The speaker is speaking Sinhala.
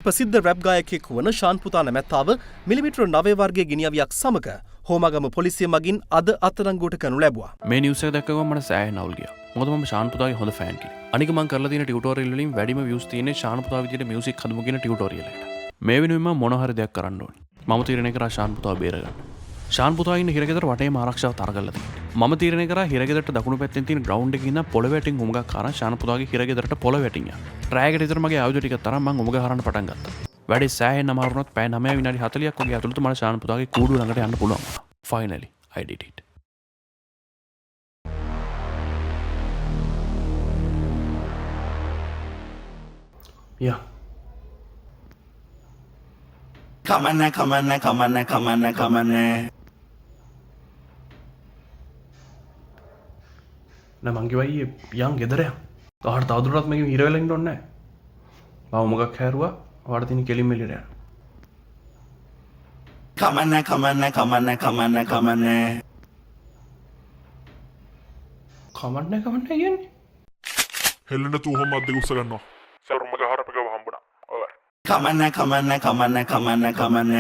ප්‍රසිද්ධ රැප් ගායකයෙකු වන ශාන් පුතා නැමැත්තාව මිලිමීටර 9 වර්ගයේ ගිනිඅවියක් සමග හෝමාගම පොලිසිය මගින් අද අත්අඩංගුවට කරනු ලැබුවා. මේ නිවුස් එක දැක්ක ගමන් මට සෑහෙන අවුල් ගියා. මොකද මම ශාන් පුතාගේ හොඳ ෆෑන් කෙනෙක්. අනික මම කරලා තියෙන ටියුටෝරියල් වලින් වැඩිම views තියෙන්නේ ශාන් පුතා විදිහට මියුසික් හදමු කියන ටියුටෝරියල් එකට. මේ වෙනුවෙන් මම මොන හරි දෙයක් කරන්න ඕනේ. මම තීරණය කරා ශාන් පුතාව බේරගන්න. ශාන් පුතා ඉන්න හිරගෙදර වටේම ආරක්ෂාව තර කරලා තියෙනවා. මම තීරණය කරා හිරගෙදරට දකුණු පැත්තෙන් තියෙන ග්‍රවුන්ඩ් එකේ ඉඳන් පොළොව වැටින් උමගක් කරන් ශාන් පුතාගේ හිරගෙදරට පොළොව වැටින් යනවා. රෑයකට විතර මගේ ආයුධ ටික තරම් මම උමග හරන්න පටන් ගත්තා. වැඩි සෑහෙන අමාරුණත් පැය 9 විනාඩි 40ක් වගේ ඇතුළත මට ශාන් පුතාගේ කූඩුව ළඟට යන්න පුළුවන් වුණා. Finally I did it. Yeah. Come on, come on, come on, come on, come on. නෑ මං කිව්වා ඊයේ යන් ගෙදර යන්. ඔයාට තවදුරටත් මේක හිර වෙලා ඉන්න ඕනේ නෑ. මම මොකක් හැරුවා? ඔයාට තියෙන කෙලින් මෙලියට යන්න. Come on, come on, come on, come on, come on. කමන්නේ කියන්නේ. හෙල්ලෙන තුහම අද්දෙක උස්ස ගන්නවා. සරුම ගහරපක හම්බුණා. ඔව්. Come on, come on, come on, come on, come on.